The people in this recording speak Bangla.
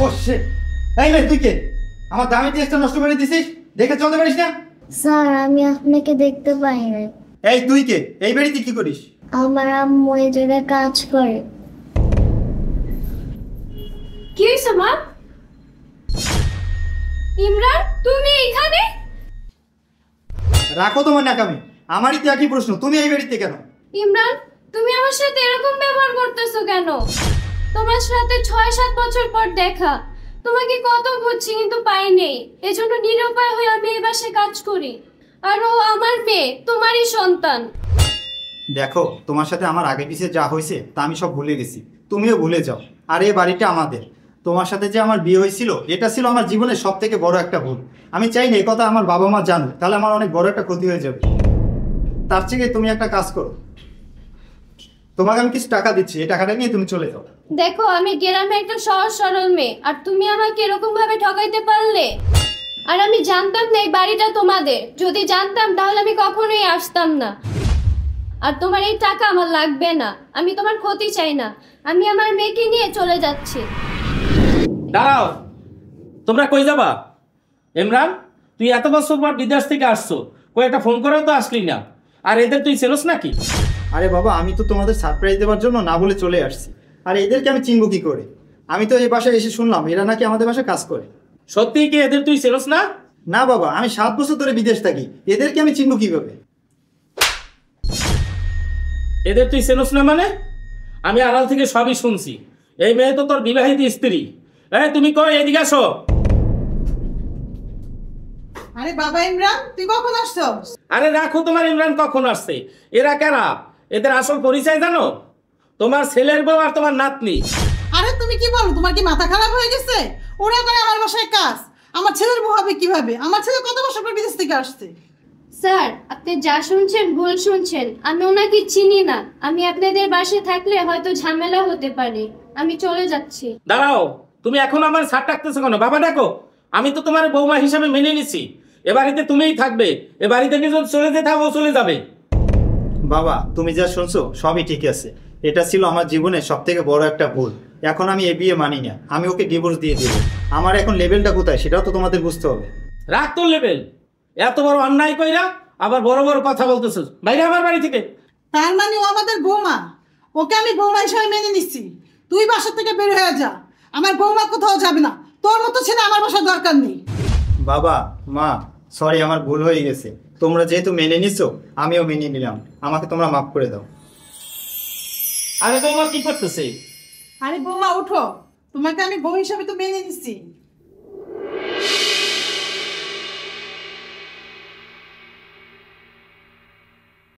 ও শিট, এই মেয়ে তুই কে? আমার দামি ড্রেসটা নষ্ট করে দিছিস, দেখে চলতে পারিস না? স্যার আমি আপনাকে দেখতে পাই না। এই তুই কে? এই বাড়িতে কি করিস? আমার আম্মু এই জায়গায় কাজ করে। কি হয়েছে মা? ইমরান তুমি এখানে? রাখো তোমার নাকামি, আমারই তো একই প্রশ্ন, তুমি এই বাড়িতে কেন? ইমরান তুমি আমার সাথে এরকম ব্যবহার করতেছো কেন? তোমার সাথে 6-7 বছর পর দেখা, তোমাকে কত খুঁজছি কিন্তু পাই নেই, এজন্য নিরুপায় হয়ে আমি এই বাসায় কাজ করি। আর ও আমার মেয়ে, তোমারই সন্তান। দেখো তোমার সাথে আমার আগে পিছিয়ে যা হয়েছে তা আমি সব ভুলে গেছি, তুমিও ভুলে যাও। আর এই বাড়িটা আমাদের, তোমার সাথে যে আমার বিয়ে হয়েছিল এটা ছিল আমার জীবনের সব থেকে বড় একটা ভুল। আমি চাই না এই কথা আমার বাবা মা জানুক, তাহলে আমার অনেক বড় একটা ক্ষতি হয়ে যাবে। তার থেকে তুমি একটা কাজ করো, তোমাকে আমি কিছু টাকা দিচ্ছি, এই টাকাটা নিয়ে তুমি চলে যাও। দেখো আমি গ্রামে একটা সহজ সরল মেয়ে, আর তুমি আমাকে এরকম ভাবে ঠকাইতে পারলে? আর আমি জানতাম না এই বাড়িটা তোমাদের, যদি জানতাম তাহলে আমি কখনোই আসতাম না। আর তোমার এই টাকা আমার লাগবে না, আমি তোমার ক্ষতি চাই না, আমি আমার মেয়েকে নিয়ে চলে যাচ্ছি। দাঁড়াও, তোমরা কই যাবা? ইমরান, তুই এত বছর পর বিদেশ থেকে আসছো, কই একটা ফোন করেও তো আসলি না। আর এদের তুই চেনোস নাকি? আরে বাবা, আমি তো তোমাদের সারপ্রাইজ দেওয়ার জন্য না বলে চলে আসছি, আর এদেরকে আমি চিনবো কি করে? আমি তো এই বাসায় এসে শুনলাম এরা নাকি আমাদের বাসায় কাজ করে। সত্যিই কি এদের তুই চেনোস না? না বাবা, আমি 7 বছর ধরে বিদেশ থাকি, এদেরকে আমি চিনবো কিভাবে? এদের তুই চেনোস না মানে? আমি আড়াল থেকে সবই শুনছি। এই মেয়ে তো তোর বিবাহিত স্ত্রী। তুমি কই, এদিকে আসো। আরে বাবা ইমরান, তুই কখন আসছস? আরে রাখো তোমার ইমরান কখন আসছে। এরা কারা? এদের আসল পরিচয় জানো? তোমার ছেলের বউ আর তোমার নাতনি। আরে তুমি কি বলো, তোমার কি মাথা খারাপ হয়ে গেছে? ওরা করে আমার বাসায় কাজ, আমার ছেলের বউ হবে কিভাবে? আমার ছেলে কত বছর পর বিদেশ থেকে আসছে। স্যার আপনি যা শুনছেন ভুল শুনছেন, আমি ওনাকে চিনি না। আমি আপনাদের বাসায় থাকলে হয়তো ঝামেলা হতে পারে, আমি চলে যাচ্ছি। দাঁড়াও, তুমি এখন আমার ছাড় ডাকতেছো কেন? বাবা ডাকো। আমি তো তোমার বৌমা হিসাবে মেনে নিছি, এ বাড়িতে তুমিই থাকবে। এ বাড়ি থেকে যদি চলে যেতে হবে, ও চলে যাবে। বাবা তুমি যা শুনছো সবই ঠিক আছে, এটা ছিল আমার জীবনের সব থেকে বড় একটা ভুল। এখন আমি এ বিয়ে মানি না, আমি ওকে ডিভোর্স দিয়ে দেবো। আমার এখন লেভেলটা কোথায় সেটাও তো তোমাদের বুঝতে হবে। রাখ তোর লেভেল। এত বড় অন্যায় কইরা আবার বড় বড় কথা বলতেছ। বাইরে আমার বাড়ি থেকে। তার মানে ও আমাদের বৌমা, ওকে আমি বৌমা হিসাবে মেনে নিচ্ছি। তুই বাসা থেকে বের হয়ে যা, আমার বৌমা কোথাও যাবে না। তোর মতো ছেলে আমার বাসার দরকার নেই। বাবা মা সরি, আমার ভুল হয়ে গেছে, তোমরা যেহেতু মেনে নিছো আমিও মেনে নিলাম, আমাকে তোমরা মাফ করে দাও। আরে বৌমা কি করতেছে? আরে বৌমা ওঠো, তোমাকে আমি বউ হিসাবে তো মেনে নিচ্ছি।